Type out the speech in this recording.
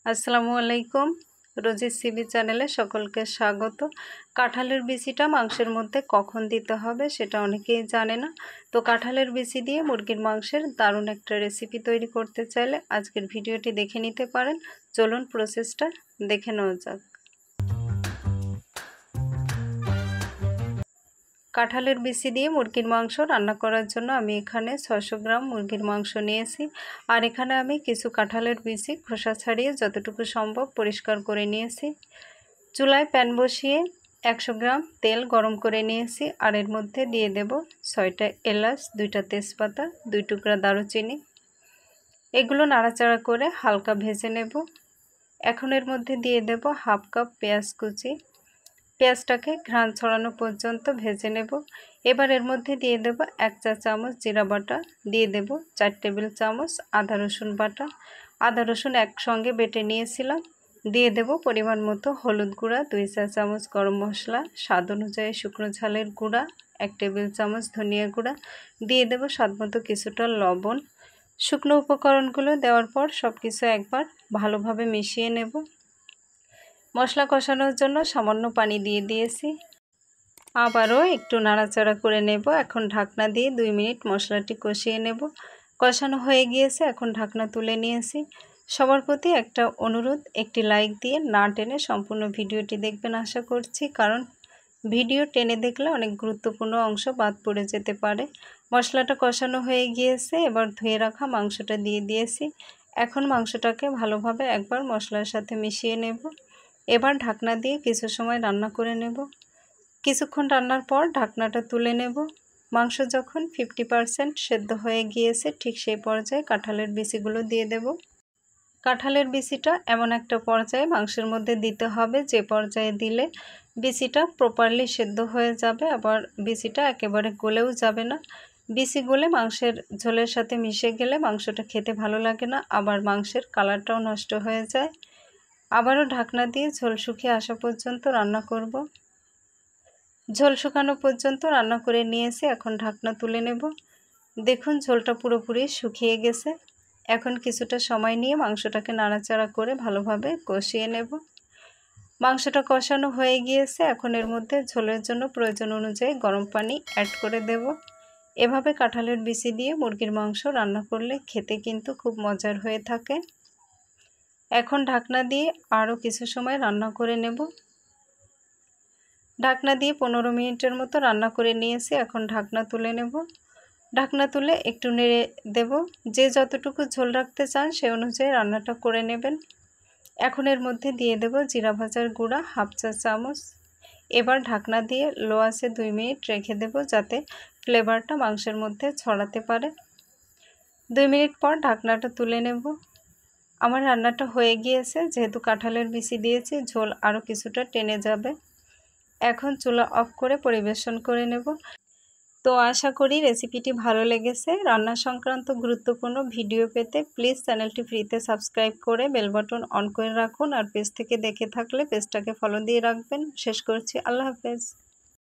আসসালামু আলাইকুম। Rosie's CB চ্যানেলে সকলকে স্বাগত। কাঁঠালের বিচিটা মাংসের মধ্যে কখন দিতে হবে সেটা অনেকেই জানে না। তো কাঁঠালের বিচি দিয়ে মুরগির মাংসের দারুণ একটা রেসিপি তৈরি করতে চাইলে আজকের ভিডিওটি দেখে নিতে পারেন। চলুন প্রসেসটা দেখে নেওয়া যাক। কাঁঠালের বিচি দিয়ে মুরগির মাংস রান্না করার জন্য আমি এখানে 600 গ্রাম মুরগির মাংস নিয়েছি। আর এখানে আমি কিছু কাঁঠালের বিচি খোসা ছাড়িয়ে যতটুকু সম্ভব পরিষ্কার করে নিয়েছি। চুলায় প্যান বসিয়ে 100 গ্রাম তেল গরম করে নিয়েছি। আর এর মধ্যে দিয়ে দেব 6টা এলাচ, 2টা তেজপাতা, 2 টুকরা দারুচিনি। এগুলো নাড়াচাড়া করে হালকা ভেজে নেব। এখন এর মধ্যে দিয়ে দেব হাফ কাপ পেঁয়াজ কুচি। পেঁয়াজটাকে ঘ্রাণ ছড়ানো পর্যন্ত ভেজে নেব। এবার এর মধ্যে দিয়ে দেব 1 চা চামচ জিরা বাটা, দিয়ে দেব 4 টেবিল চামচ আদা রসুন বাটা। আদা রসুন একসঙ্গে বেটে নিয়েছিলাম। দিয়ে দেব পরিমাণ মতো হলুদ গুঁড়া, 2 চা চামচ গরম মশলা, স্বাদ অনুযায়ী শুকনো ঝালের গুঁড়া, 1 টেবিল চামচ ধনিয়া গুঁড়া, দিয়ে দেব স্বাদ মতো কিছুটা লবণ। শুকনো উপকরণগুলো দেওয়ার পর সব কিছু একবার ভালোভাবে মিশিয়ে নেব। মশলা কষানোর জন্য সামান্য পানি দিয়ে দিয়েছি। আবারও একটু নাড়াচাড়া করে নেব। এখন ঢাকনা দিয়ে 2 মিনিট মশলাটি কষিয়ে নেব। কষানো হয়ে গিয়েছে, এখন ঢাকনা তুলে নিয়েছি। সবার প্রতি একটা অনুরোধ, একটি লাইক দিয়ে না টেনে সম্পূর্ণ ভিডিওটি দেখবেন আশা করছি, কারণ ভিডিও টেনে দেখলে অনেক গুরুত্বপূর্ণ অংশ বাদ পড়ে যেতে পারে। মশলাটা কষানো হয়ে গিয়েছে, এবার ধুয়ে রাখা মাংসটা দিয়ে দিয়েছি। এখন মাংসটাকে ভালোভাবে একবার মশলার সাথে মিশিয়ে নেব। এবার ঢাকনা দিয়ে কিছু সময় রান্না করে নেব। কিছুক্ষণ রান্নার পর ঢাকনাটা তুলে নেব। মাংস যখন 50% সেদ্ধ হয়ে গিয়েছে, ঠিক সেই পর্যায়ে কাঁঠালের বিচিগুলো দিয়ে দেব। কাঁঠালের বিচিটা এমন একটা পর্যায়ে মাংসের মধ্যে দিতে হবে যে পর্যায়ে দিলে বিচিটা প্রপারলি সেদ্ধ হয়ে যাবে, আবার বিচিটা একেবারে গলেও যাবে না। বিচি গলে মাংসের ঝোলের সাথে মিশে গেলে মাংসটা খেতে ভালো লাগে না, আবার মাংসের কালারটাও নষ্ট হয়ে যায়। আবারও ঢাকনা দিয়ে ঝোল শুকিয়ে আসা পর্যন্ত রান্না করব। ঝোল শুকানো পর্যন্ত রান্না করে নিয়েছি। এখন ঢাকনা তুলে নেব। দেখুন ঝোলটা পুরোপুরি শুকিয়ে গেছে। এখন কিছুটা সময় নিয়ে মাংসটাকে নাড়াচাড়া করে ভালোভাবে কষিয়ে নেব। মাংসটা কষানো হয়ে গিয়েছে। এখন এর মধ্যে ঝোলের জন্য প্রয়োজন অনুযায়ী গরম পানি অ্যাড করে দেব। এভাবে কাঁঠালের বিচি দিয়ে মুরগির মাংস রান্না করলে খেতে কিন্তু খুব মজার হয়ে থাকে। এখন ঢাকনা দিয়ে আরও কিছু সময় রান্না করে নেব। ঢাকনা দিয়ে 15 মিনিটের মতো রান্না করে নিয়েছি। এখন ঢাকনা তুলে নেব। ঢাকনা তুলে একটু নেড়ে দেব। যে যতটুকু ঝোল রাখতে চান সে অনুযায়ী রান্নাটা করে নেবেন। এখন এর মধ্যে দিয়ে দেব জিরা ভাজার গুঁড়া হাফ চা চামচ। এবার ঢাকনা দিয়ে লো আঁচে 2 মিনিট রেখে দেব, যাতে ফ্লেভারটা মাংসের মধ্যে ছড়াতে পারে। 2 মিনিট পর ঢাকনাটা তুলে নেব। আমার রান্নাটা হয়ে গিয়েছে। যেহেতু কাঁঠালের বিচি দিয়েছি, ঝোল আরও কিছুটা টেনে যাবে। এখন চুলা অফ করে পরিবেশন করে নেব। তো আশা করি রেসিপিটি ভালো লেগেছে। রান্না সংক্রান্ত গুরুত্বপূর্ণ ভিডিও পেতে প্লিজ চ্যানেলটি ফ্রিতে সাবস্ক্রাইব করে বেল বাটন অন করে রাখুন। আর পেজ থেকে দেখে থাকলে পেজটাকে ফলো দিয়ে রাখবেন। শেষ করছি। আল্লাহ হাফেজ।